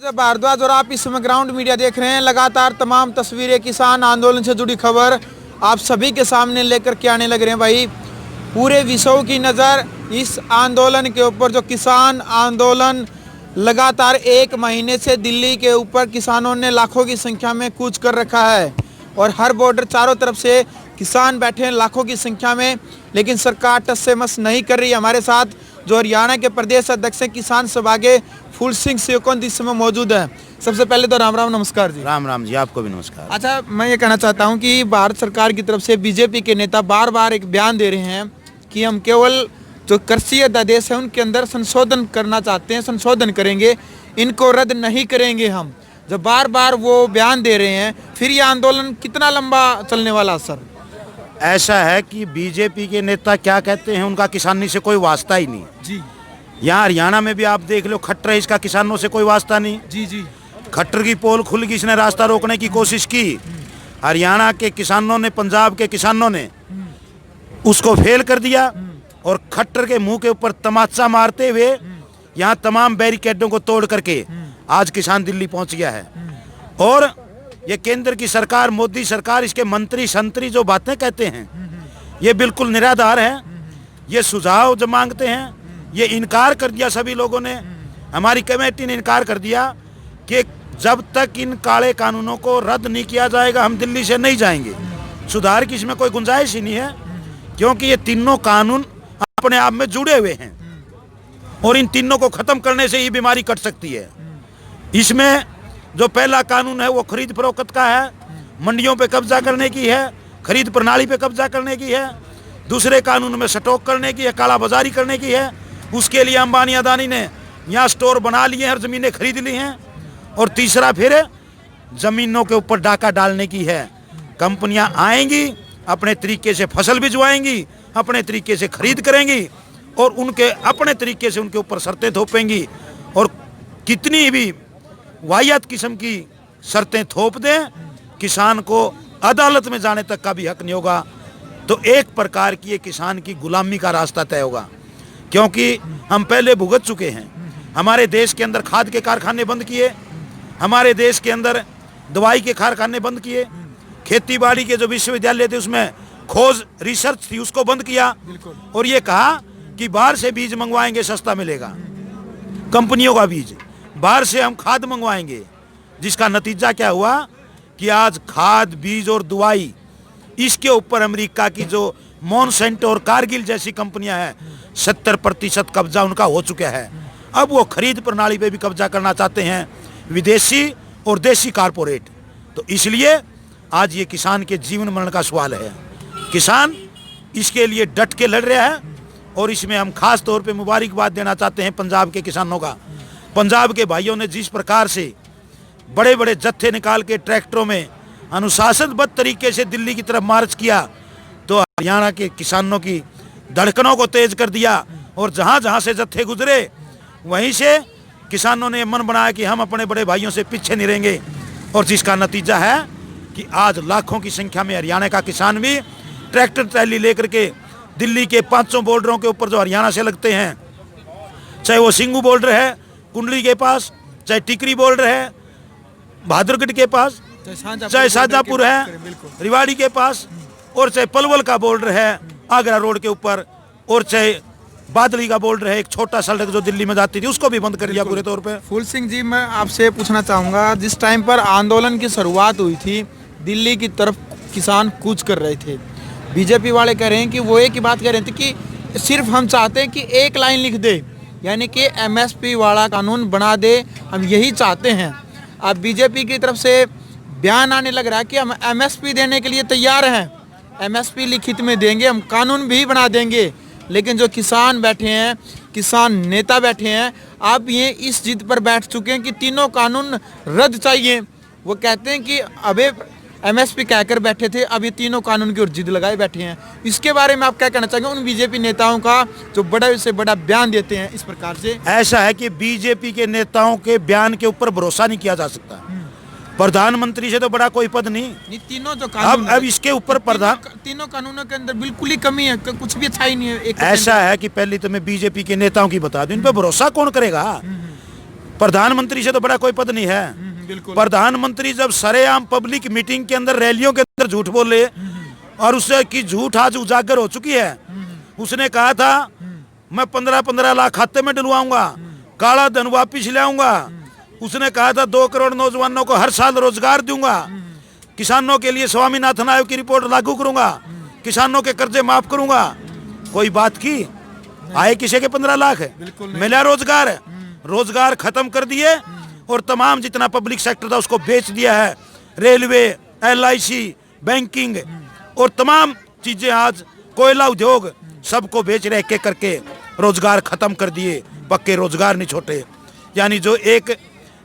सूर्य भारद्वाज और आप इस समय ग्राउंड मीडिया देख रहे हैं। लगातार तमाम तस्वीरें किसान आंदोलन से जुड़ी खबर आप सभी के सामने लेकर के आने लग रहे हैं। भाई पूरे विश्व की नज़र इस आंदोलन के ऊपर, जो किसान आंदोलन लगातार एक महीने से दिल्ली के ऊपर किसानों ने लाखों की संख्या में कूच कर रखा है और हर बॉर्डर चारों तरफ से किसान बैठे हैं लाखों की संख्या में, लेकिन सरकार टस से मस नहीं कर रही है। हमारे साथ जो हरियाणा के प्रदेश अध्यक्ष हैं किसान सभा के फूल सिंह सेवकों इस समय मौजूद है। सबसे पहले तो राम राम, नमस्कार जी। राम राम जी, आपको भी नमस्कार। अच्छा, मैं ये कहना चाहता हूँ कि भारत सरकार की तरफ से बीजेपी के नेता बार बार एक बयान दे रहे हैं कि हम केवल जो कृषि अध्यादेश है उनके अंदर संशोधन करना चाहते हैं, संशोधन करेंगे, इनको रद्द नहीं करेंगे हम। जब बार बार वो बयान दे रहे हैं, फिर ये आंदोलन कितना लंबा चलने वाला सर? ऐसा है कि बीजेपी के नेता क्या कहते हैं, उनका किसानी से कोई वास्ता ही नहीं जी। यहाँ हरियाणा में भी आप देख लो, खट्टर इसका किसानों से कोई वास्ता नहीं। जी जी। खट्टर की पोल खुल गई, इसने रास्ता रोकने की कोशिश की। हरियाणा के किसानों ने, पंजाब के किसानों ने उसको फेल कर दिया और खट्टर के मुंह के ऊपर तमाचा मारते हुए यहाँ तमाम बैरिकेडों को तोड़ करके आज किसान दिल्ली पहुंच गया है। और ये केंद्र की सरकार, मोदी सरकार, इसके मंत्री संतरी जो बातें कहते हैं ये बिल्कुल निराधार है। ये सुझाव जो मांगते हैं ये इनकार कर दिया सभी लोगों ने। हमारी कमेटी ने इनकार कर दिया कि जब तक इन काले कानूनों को रद्द नहीं किया जाएगा हम दिल्ली से नहीं जाएंगे। सुधार की इसमें कोई गुंजाइश ही नहीं है, क्योंकि ये तीनों कानून अपने आप में जुड़े हुए हैं और इन तीनों को खत्म करने से ही बीमारी कट सकती है। इसमें जो पहला कानून है वो खरीद फरोख्त का है, मंडियों पे कब्जा करने की है, खरीद प्रणाली पे कब्जा करने की है। दूसरे कानून में स्टॉक करने की है, काला बाजारी करने की है। उसके लिए अंबानी अदानी ने यहाँ स्टोर बना लिए हैं और ज़मीनें खरीद ली हैं। और तीसरा फिर ज़मीनों के ऊपर डाका डालने की है। कंपनियाँ आएंगी, अपने तरीके से फसल भिजवाएंगी, अपने तरीके से खरीद करेंगी और उनके अपने तरीके से उनके ऊपर शर्तें थोपेंगी। और कितनी भी वाहियात किस्म की शर्तें थोप दें, किसान को अदालत में जाने तक का भी हक नहीं होगा। तो एक प्रकार की ये किसान की गुलामी का रास्ता तय होगा, क्योंकि हम पहले भुगत चुके हैं। हमारे देश के अंदर खाद के कारखाने बंद किए, हमारे देश के अंदर दवाई के कारखाने बंद किए, खेती बाड़ी के जो विश्वविद्यालय थे उसमें खोज रिसर्च थी उसको बंद किया और ये कहा कि बाहर से बीज मंगवाएंगे सस्ता मिलेगा, कंपनियों का बीज, बाहर से हम खाद मंगवाएंगे। जिसका नतीजा क्या हुआ कि आज खाद, बीज और दवाई इसके ऊपर अमेरिका की जो मॉन्सेंटो और कारगिल जैसी कंपनियां हैं 70% कब्जा उनका हो चुका है। अब वो खरीद प्रणाली पे भी कब्जा करना चाहते हैं विदेशी और देशी कारपोरेट। तो इसलिए आज ये किसान के जीवन मरण का सवाल है। किसान इसके लिए डट के लड़ रहा है और इसमें हम खास तौर पे मुबारकबाद देना चाहते हैं पंजाब के किसानों का। पंजाब के भाइयों ने जिस प्रकार से बड़े बड़े जत्थे निकाल के ट्रैक्टरों में अनुशासनबद्ध तरीके से दिल्ली की तरफ मार्च किया, तो हरियाणा के किसानों की धड़कनों को तेज कर दिया और जहाँ जहाँ से जत्थे गुजरे वहीं से किसानों ने मन बनाया कि हम अपने बड़े भाइयों से पीछे नहीं रहेंगे। और जिसका नतीजा है कि आज लाखों की संख्या में हरियाणा का किसान भी ट्रैक्टर ट्रैली लेकर के दिल्ली के 500 बॉर्डरों के ऊपर जो हरियाणा से लगते हैं, चाहे वो सिंगू बॉर्डर है कुंडली के पास, चाहे टिकरी बॉर्डर है बहादुरगढ़ के पास, चाहे शाहजहाँपुर है रिवाड़ी के पास, और चाहे पलवल का बॉर्डर है आगरा रोड के ऊपर, और चाहे बादली का बॉर्डर है एक छोटा सड़क जो दिल्ली में जाती थी उसको भी बंद कर दिया पूरे तौर पे। फूल सिंह जी, मैं आपसे पूछना चाहूँगा, जिस टाइम पर आंदोलन की शुरुआत हुई थी दिल्ली की तरफ किसान कूच कर रहे थे, बीजेपी वाले कह रहे हैं कि वो एक ही बात कह रहे थे कि सिर्फ हम चाहते हैं कि एक लाइन लिख दे, यानी कि एमएसपी वाला कानून बना दे, हम यही चाहते हैं। अब बीजेपी की तरफ से बयान आने लग रहा है कि हम एमएसपी देने के लिए तैयार हैं, एमएसपी लिखित में देंगे, हम कानून भी बना देंगे। लेकिन जो किसान बैठे हैं, किसान नेता बैठे हैं, आप ये इस जिद पर बैठ चुके हैं कि तीनों कानून रद्द चाहिए। वो कहते हैं कि अबे एमएसपी कहकर बैठे थे, अब ये तीनों कानून की ओर जिद लगाए बैठे हैं। इसके बारे में आप क्या कहना चाहेंगे उन बीजेपी नेताओं का जो बड़ा से बड़ा बयान देते हैं इस प्रकार से? ऐसा है कि बीजेपी के नेताओं के बयान के ऊपर भरोसा नहीं किया जा सकता। प्रधानमंत्री से तो बड़ा कोई पद नहीं। तीनों जो कानून अब इसके ऊपर तीनों कानूनों के अंदर बिल्कुल ही कमी है, कुछ भी अच्छा ही नहीं है। ऐसा है कि पहले तो मैं बीजेपी के नेताओं की बता दूं, इन पे भरोसा कौन करेगा? प्रधानमंत्री से तो बड़ा कोई पद नहीं है। बिल्कुल। प्रधानमंत्री जब सरेआम पब्लिक मीटिंग के अंदर, रैलियों के अंदर झूठ बोले, और उससे की झूठ आज उजागर हो चुकी है। उसने कहा था मैं 15-15 लाख खाते में डलवाऊंगा, काला धन वापिस ले आऊंगा। उसने कहा था 2 करोड़ नौजवानों को हर साल रोजगार दूंगा, किसानों के लिए स्वामीनाथन आयोग की रिपोर्ट लागू करूंगा, किसानों के कर्जे माफ करूंगा। कोई बात की? आए किसी के 15 लाख है? मिला रोजगार? रोजगार खत्म कर दिए और तमाम जितना पब्लिक सेक्टर था उसको बेच दिया है। रेलवे, LIC, बैंकिंग और तमाम चीजें, आज कोयला उद्योग, सबको बेच रहे के करके रोजगार खत्म कर दिए, पक्के रोजगार नहीं छोटे। यानी जो एक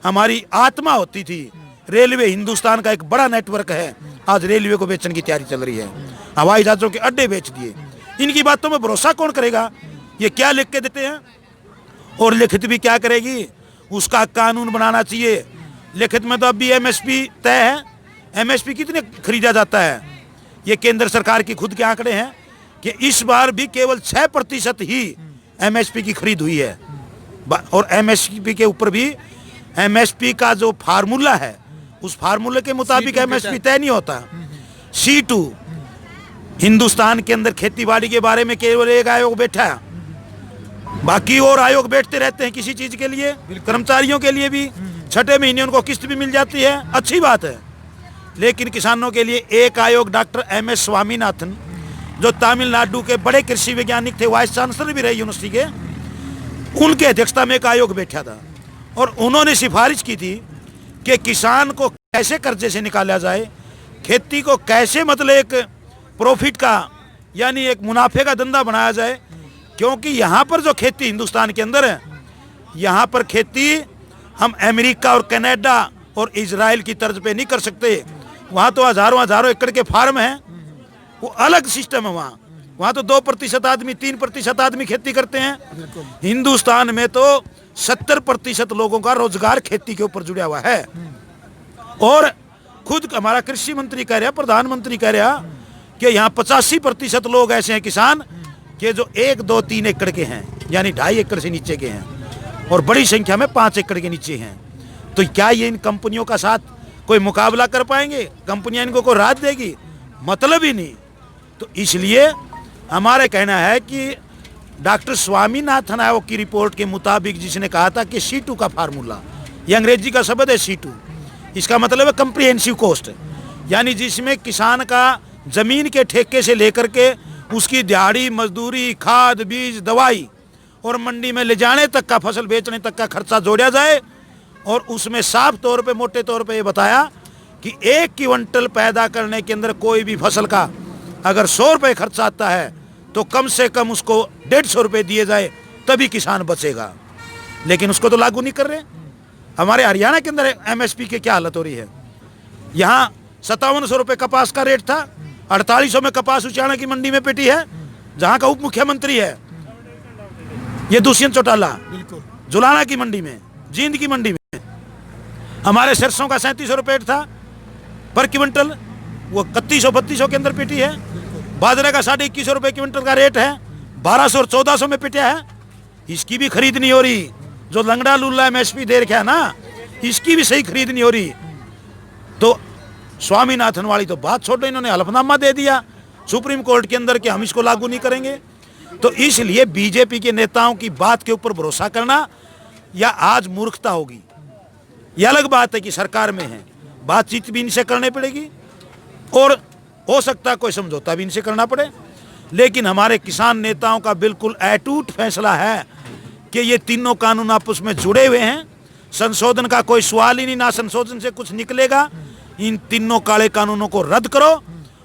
हमारी आत्मा होती थी, रेलवे हिंदुस्तान का एक बड़ा नेटवर्क है, आज रेलवे को बेचने की तैयारी चल रही है। हवाई जहाजों के अड्डे बेच दिए। इनकी बातों में भरोसा कौन करेगा? ये क्या लिख के देते हैं और लिखित भी क्या करेगी? उसका कानून बनाना चाहिए। लिखित में तो अब भी MSP तय है। MSP कितने खरीदा जाता है? ये केंद्र सरकार की खुद के आंकड़े हैं कि इस बार भी केवल 6% ही MSP की खरीद हुई है। और MSP के ऊपर भी MSP का जो फार्मूला है, उस फार्मूले के मुताबिक MSP तय नहीं होता। C2 हिंदुस्तान के अंदर खेतीबाड़ी के बारे में केवल एक आयोग बैठा है, बाकी और आयोग बैठते रहते हैं किसी चीज के लिए। कर्मचारियों के लिए भी 6ठे महीने उनको किस्त भी मिल जाती है, अच्छी बात है। लेकिन किसानों के लिए एक आयोग, डॉक्टर MS स्वामीनाथन, जो तमिलनाडु के बड़े कृषि वैज्ञानिक थे, वाइस चांसलर भी रहे यूनिवर्सिटी के, उनके अध्यक्षता में एक आयोग बैठा था और उन्होंने सिफारिश की थी कि किसान को कैसे कर्जे से निकाला जाए, खेती को कैसे मतलब एक प्रॉफिट का यानी एक मुनाफे का धंधा बनाया जाए। क्योंकि यहाँ पर जो खेती हिंदुस्तान के अंदर है, यहाँ पर खेती हम अमेरिका और कनाडा और इजराइल की तर्ज पे नहीं कर सकते। वहाँ तो हजारों एकड़ के फार्म हैं, वो अलग सिस्टम है। वहाँ तो 2% आदमी, 3% आदमी खेती करते हैं। हिंदुस्तान में तो 70% लोगों का रोजगार खेती के ऊपर जुड़ा हुआ है। और खुद हमारा कृषि मंत्री कह रहा, प्रधानमंत्री कह रहा कि यहाँ 85% लोग ऐसे हैं किसान कि जो 1, 2, 3 एकड़ के हैं, यानी 2.5 एकड़ से नीचे के हैं, और बड़ी संख्या में 5 एकड़ के नीचे हैं। तो क्या ये इन कंपनियों का साथ कोई मुकाबला कर पाएंगे? कंपनियां इनको कोई राहत देगी? मतलब ही नहीं। तो इसलिए हमारे कहना है कि डॉक्टर स्वामीनाथन आयोग की रिपोर्ट के मुताबिक, जिसने कहा था कि C2 का फार्मूला, ये अंग्रेजी का शब्द है C2, इसका मतलब है कम्प्रिहेंसिव कॉस्ट, यानी जिसमें किसान का जमीन के ठेके से लेकर के उसकी दिहाड़ी, मजदूरी, खाद, बीज, दवाई और मंडी में ले जाने तक का, फसल बेचने तक का खर्चा जोड़ा जाए। और उसमें साफ तौर पे, मोटे तौर पे ये बताया कि 1 क्विंटल पैदा करने के अंदर कोई भी फसल का अगर 100 रुपये खर्चा आता है तो कम से कम उसको 150 रुपये दिए जाए, तभी किसान बचेगा। लेकिन उसको तो लागू नहीं कर रहे। हमारे हरियाणा के अंदर MSP की क्या हालत हो रही है? यहाँ 5700 रुपये कपास का रेट था, 4800 में कपास उचाना की मंडी में पेटी है, जहाँ का उप मुख्यमंत्री है ये दुष्यंत चौटाला, जुलाना की मंडी में, जींद की मंडी में। हमारे सरसों का 3700 रुपये था पर क्विंटल, वो 3100-3200 के अंदर पेटी है। बाजरे का 2150 रुपये क्विंटल का रेट है, 1200 और 1400 में पिटिया है। इसकी भी खरीद नहीं हो रही। जो लंगड़ा लुल्ला MSP दे रखा है ना, इसकी भी सही खरीद नहीं हो रही। तो स्वामीनाथन वाली तो बात छोड़ो, इन्होंने हलफनामा दे दिया सुप्रीम कोर्ट के अंदर कि हम इसको लागू नहीं करेंगे। तो इसलिए बीजेपी के नेताओं की बात के ऊपर भरोसा करना या आज मूर्खता होगी। यह अलग बात है कि सरकार में है, बातचीत भी इनसे करनी पड़ेगी और हो सकता है कोई समझौता भी इनसे करना पड़े। लेकिन हमारे किसान नेताओं का बिल्कुल अटूट फैसला है कि ये तीनों कानून आपस में जुड़े हुए हैं, संशोधन का कोई सवाल ही नहीं, ना संशोधन से कुछ निकलेगा। इन तीनों काले कानूनों को रद्द करो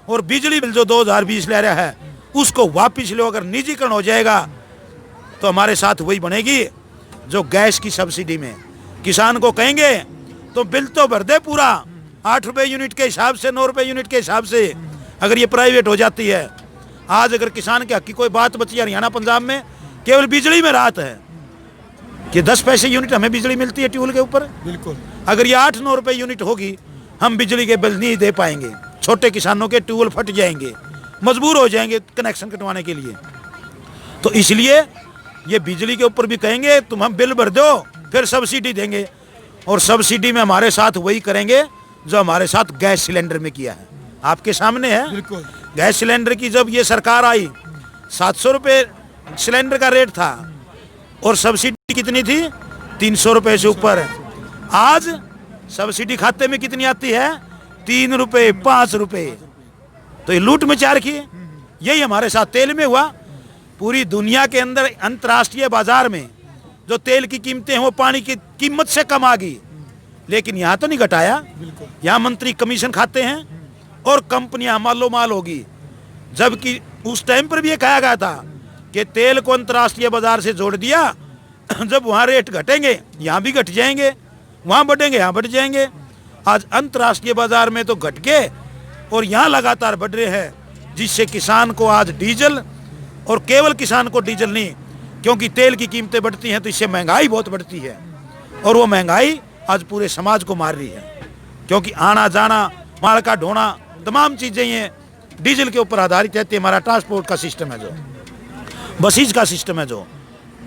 और बिजली बिल जो 2020 ले रहा है उसको वापिस लो। अगर निजीकरण हो जाएगा तो हमारे साथ वही बनेगी जो गैस की सब्सिडी में किसान को कहेंगे तो बिल तो भर दे पूरा 8 रुपये यूनिट के हिसाब से, 9 रुपये यूनिट के हिसाब से। अगर ये प्राइवेट हो जाती है, आज अगर किसान के हक की कोई बात बची हरियाणा पंजाब में, केवल बिजली में राहत है कि 10 पैसे यूनिट हमें बिजली मिलती है ट्यूबवेल के ऊपर। बिल्कुल, अगर ये 8-9 रुपये यूनिट होगी, हम बिजली के बिल नहीं दे पाएंगे। छोटे किसानों के ट्यूबवेल फट जाएंगे, मजबूर हो जाएंगे कनेक्शन कटवाने के लिए। तो इसलिए ये बिजली के ऊपर भी कहेंगे तुम हम बिल भर दो, फिर सब्सिडी देंगे, और सब्सिडी में हमारे साथ वही करेंगे जो हमारे साथ गैस सिलेंडर में किया है। आपके सामने है, बिल्कुल। गैस सिलेंडर की जब ये सरकार आई 700 रुपये सिलेंडर का रेट था, और सब्सिडी कितनी थी 300 रुपये से ऊपर। आज सब्सिडी खाते में कितनी आती है 3 रुपये 5 रुपये। तो ये लूट मचा रखी है। यही हमारे साथ तेल में हुआ। पूरी दुनिया के अंदर अंतर्राष्ट्रीय बाजार में जो तेल की कीमतें हैं वो पानी की कीमत से कम आ गई, लेकिन यहाँ तो नहीं घटाया। यहाँ मंत्री कमीशन खाते हैं और कंपनियां मालो माल होगी। जबकि उस टाइम पर भी ये कहा गया था कि तेल को अंतर्राष्ट्रीय बाजार से जोड़ दिया, जब वहाँ रेट घटेंगे यहाँ भी घट जाएंगे, वहाँ बढ़ेंगे यहाँ बढ़ जाएंगे। आज अंतर्राष्ट्रीय बाजार में तो घट के और यहाँ लगातार बढ़ रहे हैं, जिससे किसान को आज डीजल, और केवल किसान को डीजल नहीं, क्योंकि तेल की कीमतें बढ़ती हैं तो इससे महंगाई बहुत बढ़ती है, और वो महंगाई आज पूरे समाज को मार रही है। क्योंकि आना जाना, माल का ढोना, तमाम चीज़ें ये डीजल के ऊपर आधारित रहती है। हमारा ट्रांसपोर्ट का सिस्टम है, जो बसीज का सिस्टम है, जो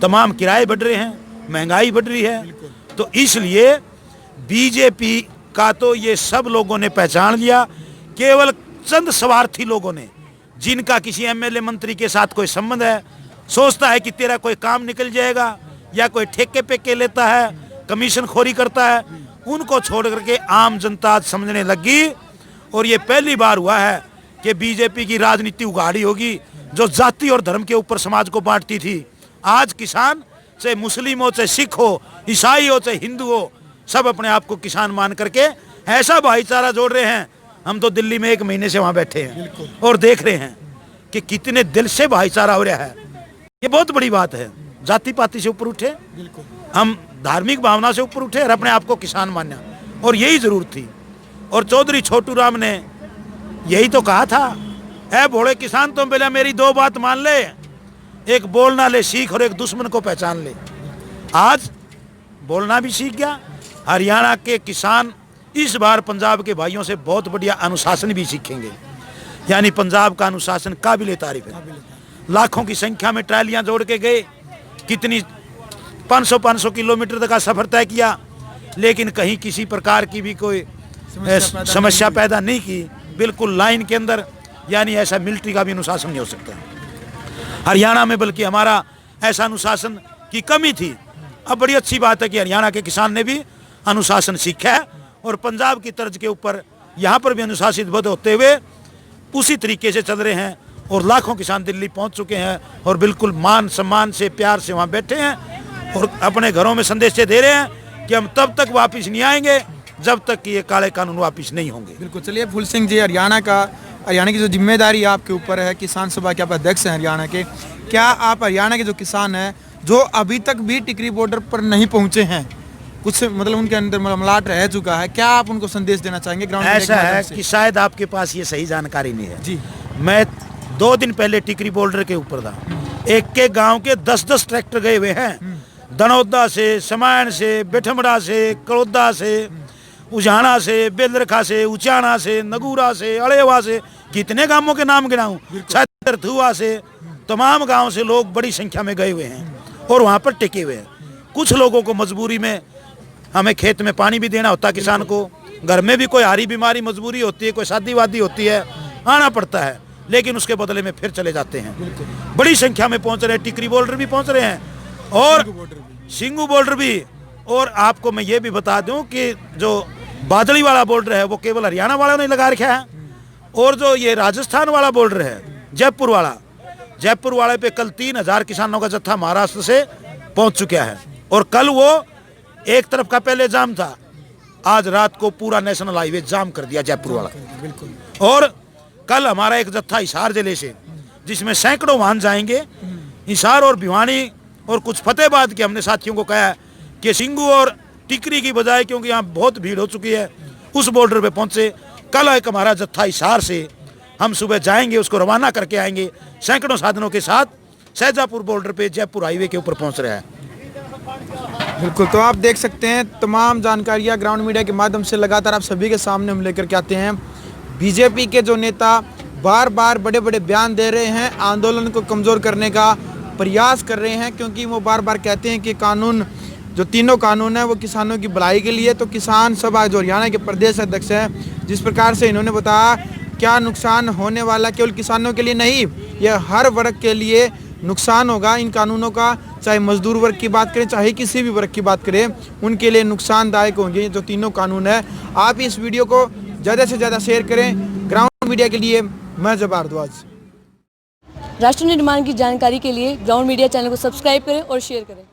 तमाम किराए बढ़ रहे हैं, महंगाई बढ़ रही है। तो इसलिए बीजेपी का तो ये सब लोगों ने पहचान लिया। केवल चंद स्वार्थी लोगों ने, जिनका किसी एमएलए मंत्री के साथ कोई संबंध है, सोचता है कि तेरा कोई काम निकल जाएगा, या कोई ठेके पेके लेता है, कमीशन खोरी करता है, उनको छोड़ करके आम जनता समझने लगी। और ये पहली बार हुआ है कि बीजेपी की राजनीति उगाड़ी होगी, जो जाति और धर्म के ऊपर समाज को बांटती थी। आज किसान, चाहे मुस्लिम हो, चाहे सिख हो, ईसाई हो, चाहे हिंदू हो, सब अपने आप को किसान मान करके ऐसा भाईचारा जोड़ रहे हैं। हम तो दिल्ली में 1 महीने से वहाँ बैठे हैं और देख रहे हैं कि कितने दिल से भाईचारा हो रहा है। ये बहुत बड़ी बात है। जाति पाति से ऊपर उठे, हम धार्मिक भावना से ऊपर उठे और अपने आप को किसान माना, और यही जरूरत थी। और चौधरी छोटू राम ने यही तो कहा था, ऐ भोले किसान तुम पहले मेरी 2 बात मान ले, एक बोलना ले सीख और एक दुश्मन को पहचान ले। आज बोलना भी सीख गया। हरियाणा के किसान इस बार पंजाब के भाइयों से बहुत बढ़िया अनुशासन भी सीखेंगे। यानी पंजाब का अनुशासन काबिले तारीफ है। लाखों की संख्या में ट्रालियां जोड़ के गए, कितनी 500 किलोमीटर तक का सफर तय किया, लेकिन कहीं किसी प्रकार की भी कोई समस्या पैदा नहीं की। बिल्कुल लाइन के अंदर, यानी ऐसा मिलिट्री का भी अनुशासन नहीं हो सकता हरियाणा में, बल्कि हमारा ऐसा अनुशासन की कमी थी। अब बड़ी अच्छी बात है कि हरियाणा के किसान ने भी अनुशासन सीखा है, और पंजाब की तर्ज के ऊपर यहाँ पर भी अनुशासित बद्ध होते हुए उसी तरीके से चल रहे हैं। और लाखों किसान दिल्ली पहुँच चुके हैं और बिल्कुल मान सम्मान से, प्यार से वहाँ बैठे हैं, और अपने घरों में संदेश दे रहे हैं कि हम तब तक वापस नहीं आएंगे जब तक कि ये काले कानून वापस नहीं होंगे। बिल्कुल। चलिए फूल सिंह जी, हरियाणा की जो जिम्मेदारी आपके ऊपर है, किसान सभा के आप अध्यक्ष हैं हरियाणा के, क्या आप हरियाणा के जो किसान हैं जो अभी तक भी टिकरी बॉर्डर पर नहीं पहुंचे हैं, कुछ मतलब उनके अंदर मलमलाट रह चुका है, क्या आप उनको संदेश देना चाहेंगे? ग्राउंड ऐसा है कि शायद आपके पास ये सही जानकारी नहीं है जी। मैं 2 दिन पहले टिकरी बॉर्डर के ऊपर था। एक के गांव के 10-10 ट्रैक्टर गए हुए हैं, दनौदा से, समायन से, बेठमड़ा से, कड़ौदा से, उजाना से, बेलरखा से, उचाना से, नगूरा से, अड़ेवा से, कितने गांवों के नाम गिनाऊं, छतरथुआ से, तमाम गांव से लोग बड़ी संख्या में गए हुए हैं और वहां पर टिके हुए हैं। कुछ लोगों को मजबूरी में, हमें खेत में पानी भी देना होता है, किसान को घर में भी कोई हारी बीमारी मजबूरी होती है, कोई शादी वादी होती है, आना पड़ता है, लेकिन उसके बदले में फिर चले जाते हैं। बड़ी संख्या में पहुंच रहे हैं, टिकरी बॉर्डर भी पहुंच रहे हैं और सिंगू बॉर्डर भी। और आपको मैं ये भी बता दूं कि जो बादली वाला बॉर्डर है वो केवल हरियाणा वालों ने लगा रखा है, और जो ये राजस्थान वाला बॉर्डर है, जयपुर वाले पे कल 3000 किसानों का जत्था महाराष्ट्र से पहुंच चुका है। और कल वो एक तरफ का पहले जाम था, आज रात को पूरा नेशनल हाईवे जाम कर दिया जयपुर वाला। बिल्कुल। और कल हमारा एक जत्था हिसार जिले से, जिसमें सैकड़ों वाहन जाएंगे, हिसार और भिवानी और कुछ फतेहाबाद के, हमने साथियों को कहा है कि सिंगू और टिकरी की बजाय, क्योंकि यहाँ बहुत भीड़ हो चुकी है, उस बॉर्डर पे पहुंचे। कल एक हमारा जत्था हिसार से, हम सुबह जाएंगे, उसको रवाना करके आएंगे सैकड़ों साधनों के साथ। शाहजहाँपुर बॉर्डर पे जयपुर हाईवे के ऊपर पहुंच रहा है। बिल्कुल। तो आप देख सकते हैं तमाम जानकारियाँ ग्राउंड मीडिया के माध्यम से लगातार आप सभी के सामने हम लेकर के आते हैं। बीजेपी के जो नेता बार बार बड़े बड़े बयान दे रहे हैं, आंदोलन को कमज़ोर करने का प्रयास कर रहे हैं, क्योंकि वो बार बार कहते हैं कि कानून जो तीनों कानून है वो किसानों की भलाई के लिए। तो किसान सभा जो हरियाणा के प्रदेश अध्यक्ष हैं, जिस प्रकार से इन्होंने बताया, क्या नुकसान होने वाला केवल किसानों के लिए नहीं, यह हर वर्ग के लिए नुकसान होगा इन कानूनों का। चाहे मजदूर वर्ग की बात करें, चाहे किसी भी वर्ग की बात करें, उनके लिए नुकसानदायक होंगे जो तीनों कानून है। आप इस वीडियो को ज़्यादा से ज़्यादा शेयर करें। ग्राउंड मीडिया के लिए मैं जब भारद्वाज। राष्ट्र निर्माण की जानकारी के लिए ग्राउंड मीडिया चैनल को सब्सक्राइब करें और शेयर करें।